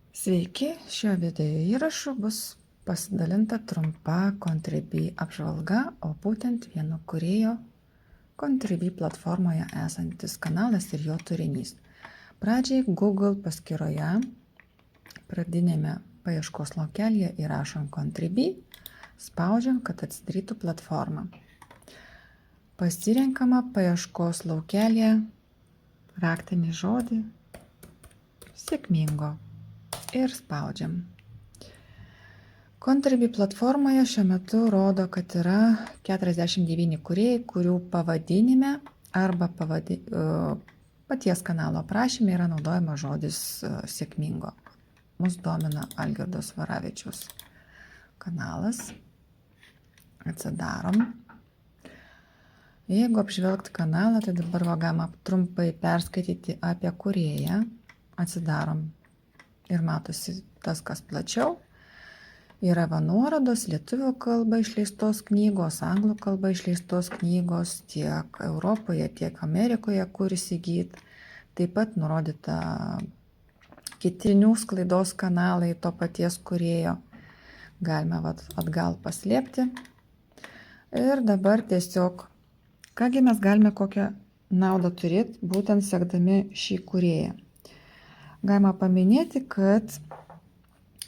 Sveiki, šio video įrašu bus pasidalinta trumpa Contribui apžvalga, o būtent vieno kūrėjo Contribui platformoje esantis kanalas ir jo turinys. Pradžiai Google paskyroje pradinėme paieškos laukelyje įrašom Contribui, spaudžiam, kad atsidarytų platforma. Pasirenkama paieškos laukelyje raktinį žodį sėkmingo ir spaudžiam. Contribui platformoje šiuo metu rodo, kad yra 49 kūrėjai, kurių pavadinime arba paties kanalo aprašyme yra naudojamas žodis sėkmingo. Mus domina Algirdo Svaravičiaus kanalas. Atsidarom. Jeigu apžvelgti kanalą, tai dabar galima trumpai perskaityti apie kūrėją. Atsidarom ir matosi tas, kas plačiau. Yra nuorodos lietuvių kalba išleistos knygos, anglų kalba išleistos knygos tiek Europoje, tiek Amerikoje, kur įsigyti. Taip pat nurodyta kitinių sklaidos kanalai to paties kūrėjo. Galime atgal paslėpti. Ir dabar tiesiog, kągi mes galime kokią naudą turėti, būtent sekdami šį kūrėją. Galima paminėti, kad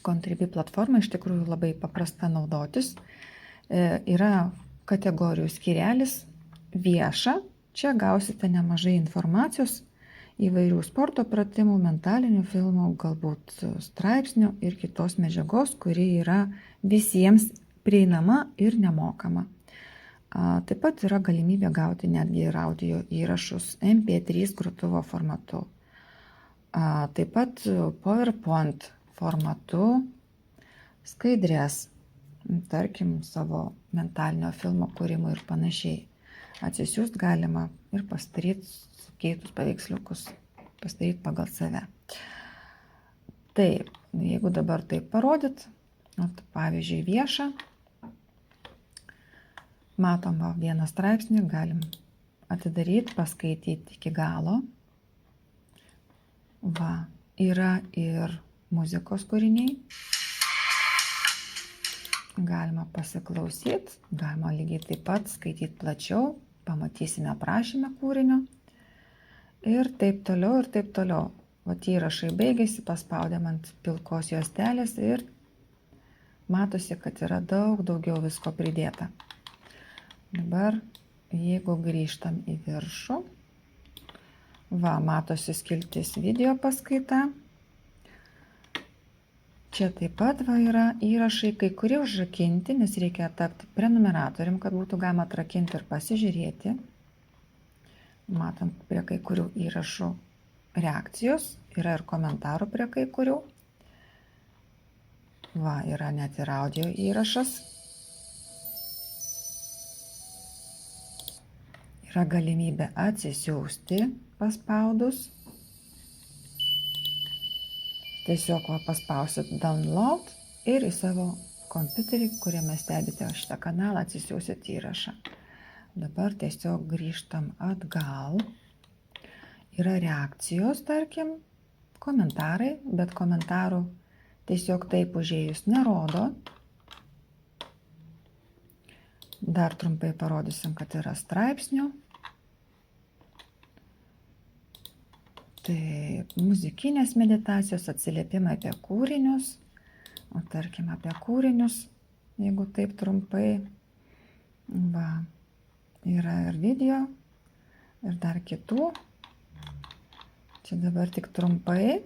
Contribui platforma iš tikrųjų labai paprasta naudotis. Yra kategorijų skyrelis vieša. Čia gausite nemažai informacijos, įvairių sporto pratimų, mentalinių filmų, galbūt straipsnių ir kitos medžiagos, kuri yra visiems prieinama ir nemokama. Taip pat yra galimybė gauti netgi ir audio įrašus MP3 grotuvo formatu. Taip pat PowerPoint formatu skaidrės, tarkim, savo mentalinio filmo kūrimui ir panašiai. Atsisiųst galima ir pasidaryti sukeitus paveiksliukus, pasidaryti pagal save. Taip, jeigu dabar taip parodyt, pavyzdžiui, viešą, matom vieną straipsnį, galim atidaryti, paskaityti iki galo. Yra ir muzikos kūriniai. Galima pasiklausyti, galima lygiai taip pat skaityti plačiau, pamatysime aprašymę kūrinio. Ir taip toliau, ir taip toliau. Įrašai baigėsi, paspaudėm ant pilkos juostelės ir matosi, kad yra daugiau visko pridėta. Dabar, jeigu grįžtam į viršų, matosi skiltis video paskaita. Čia taip pat yra įrašai, kai kurie užrakinti, nes reikia tapti prenumeratorium, kad būtų galima atrakinti ir pasižiūrėti. Matom prie kai kurių įrašų reakcijos, yra ir komentarų prie kai kurių. Yra net ir audio įrašas. Yra galimybė atsisiųsti paspaudus. Tiesiog paspausit download ir į savo kompiuterį, kuriame stebite šitą kanalą, atsisiųsit įrašą. Dabar tiesiog grįžtam atgal. Yra reakcijos, tarkim, komentarai, bet komentarų tiesiog taip užėjus nerodo. Dar trumpai parodysim, kad yra straipsnių. Taip, muzikinės meditacijos, atsiliepimai apie kūrinius, tarkim apie kūrinius, jeigu taip trumpai. Yra ir video, ir dar kitų. Čia dabar tik trumpai.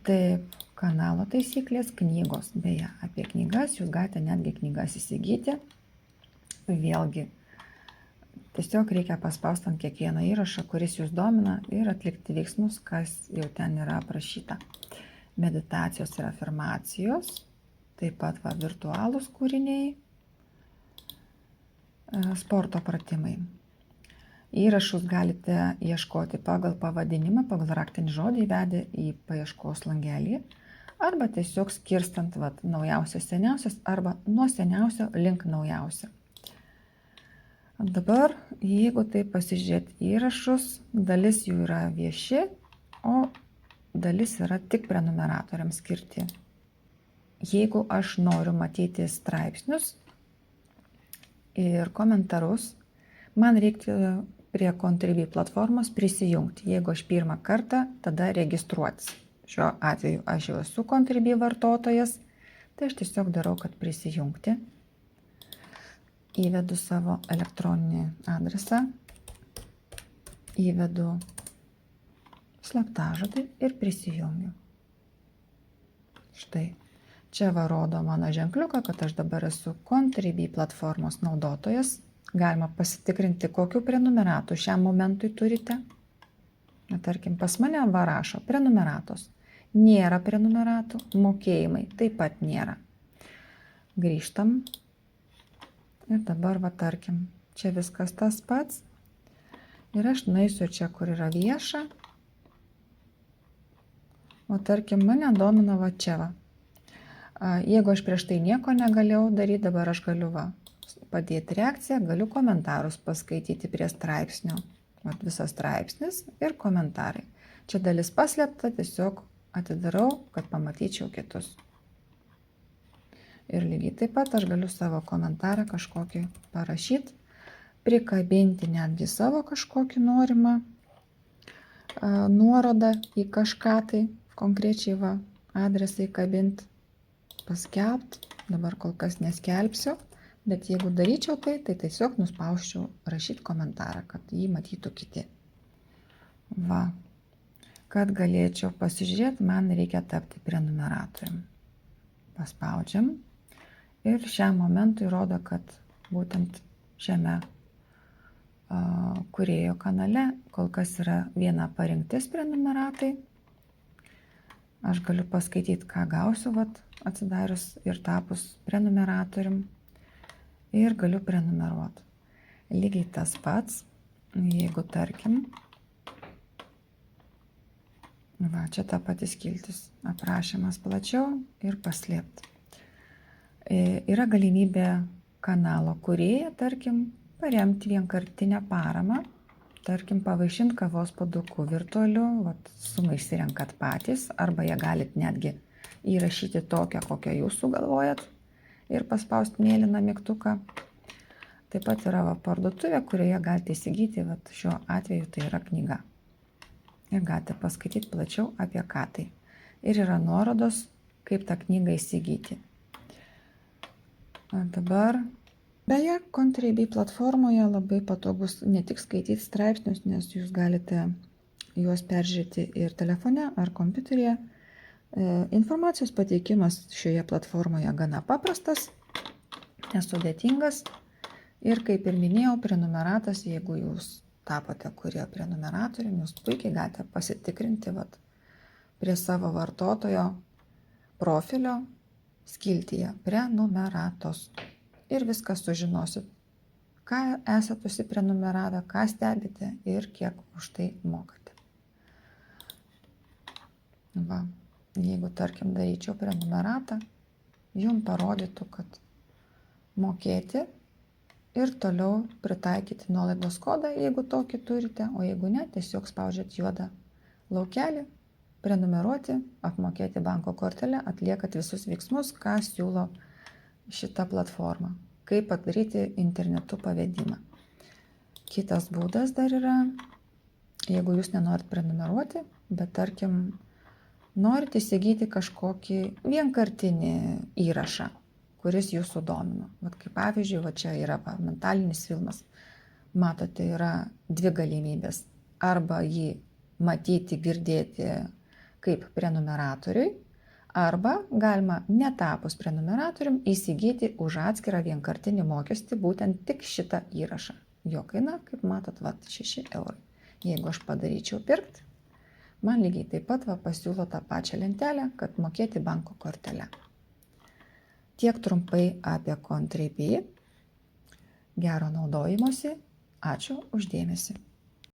Taip, kanalo taisyklės, knygos. Beje, apie knygas, jūs galite netgi knygas įsigyti. Vėlgi, tiesiog reikia paspausti ant kiekvieno įrašo, kuris jūs domina ir atlikti veiksmus, kas jau ten yra aprašyta. Meditacijos ir afirmacijos, taip pat virtualūs kūriniai, sporto pratimai. Įrašus galite ieškoti pagal pavadinimą, pagal raktinį žodį įvedę į paieškos langelį, arba tiesiog skirstant naujausias seniausias arba nuo seniausio link naujausio. Dabar, jeigu taip pasižiūrėti įrašus, dalis jų yra vieši, o dalis yra tik prenumeratoriams skirti. Jeigu aš noriu matyti straipsnius ir komentarus, man reikia prie Contribui platformos prisijungti. Jeigu aš pirmą kartą, tada registruotis. Šiuo atveju aš jau esu Contribui vartotojas, tai aš tiesiog darau, kad prisijungti. Įvedu savo elektroninį adresą, įvedu slaptažodį ir prisijungiu. Štai. Čia va rodo mano ženkliuką, kad aš dabar esu Contribui platformos naudotojas. Galima pasitikrinti, kokiu prenumeratu šiam momentui turite. Na, tarkim, pas mane va rašo prenumeratos. Nėra prenumeratų, mokėjimai taip pat nėra. Grįžtam. Ir dabar va tarkim, čia viskas tas pats. Ir aš nueisiu čia, kur yra vieša. O tarkim, mane domina va čia va. Jeigu aš prieš tai nieko negalėjau daryti, dabar aš galiu padėti reakciją, galiu komentarus paskaityti prie straipsnio. Vat visas straipsnis ir komentarai. Čia dalis paslėpta, tiesiog atidarau, kad pamatyčiau kitus. Ir lygiai taip pat aš galiu savo komentarą kažkokį parašyti, prikabinti netgi savo kažkokį norimą nuorodą į kažką tai, konkrečiai va adresą įkabinti. Paskelbti, dabar kol kas neskelbsiu, bet jeigu daryčiau tai tiesiog nuspausčiau rašyti komentarą, kad jį matytų kiti. Va, kad galėčiau pasižiūrėti, man reikia tapti prenumeratorium. Paspaudžiam ir šiam momentui rodo, kad būtent šiame kūrėjo kanale kol kas yra viena parinktis prenumeratai. Aš galiu paskaityti, ką gausiu, atsidarius ir tapus prenumeratorium. Ir galiu prenumeruoti. Lygiai tas pats, jeigu tarkim, va, čia ta pati skiltis, aprašymas plačiau ir paslėpti. Yra galimybė kanalo kūrėją, tarkim, paremti vienkartinę paramą. Tarkim, pavaišinti kavos puoduku virtualiu, sumą išsirenkat patys, arba jie galit netgi įrašyti tokią, kokią jūs sugalvojat ir paspausti mėlyną mygtuką. Taip pat yra parduotuvė, kurioje galite įsigyti, šiuo atveju tai yra knyga. Ir galite paskaityti plačiau apie ką tai. Ir yra nuorodos, kaip tą knygą įsigyti. Dabar beje, Contribui platformoje labai patogus ne tik skaityti straipsnius, nes jūs galite juos peržiūrėti ir telefone ar kompiuteryje. Informacijos pateikimas šioje platformoje gana paprastas, nesudėtingas. Ir kaip ir minėjau, prenumeratas, jeigu jūs tapote kūrėjo prenumeratoriumi, jūs puikiai galite pasitikrinti prie savo vartotojo profilio skiltyje prenumeratos. Ir viską sužinosit, ką esate užsiprenumeravę, ką stebite ir kiek už tai mokate. Va, jeigu, tarkim, daryčiau prenumeratą, jums parodytų, kad mokėti ir toliau pritaikyti nuolaidos kodą, jeigu tokį turite, o jeigu ne, tiesiog spaudžiat juodą laukelį, prenumeruoti, apmokėti banko kortelę, atliekat visus veiksmus, ką siūlo šitą platformą, kaip padaryti internetu pavedimą. Kitas būdas dar yra, jeigu jūs nenorit prenumeruoti, bet tarkim, norit įsigyti kažkokį vienkartinį įrašą, kuris jūsų domino. Kaip pavyzdžiui, čia yra mentalinis filmas. Matote, yra dvi galimybės. Arba jį matyti, girdėti kaip prenumeratoriui, arba galima netapus prenumeratorium įsigyti už atskirą vienkartinį mokestį būtent tik šitą įrašą. Jo kaina, kaip matot, 6 eurai. Jeigu aš padaryčiau pirkti, man lygiai taip pat pasiūlo tą pačią lentelę, kad mokėti banko kortelę. Tiek trumpai apie Contribui. Gero naudojimosi. Ačiū už dėmesį.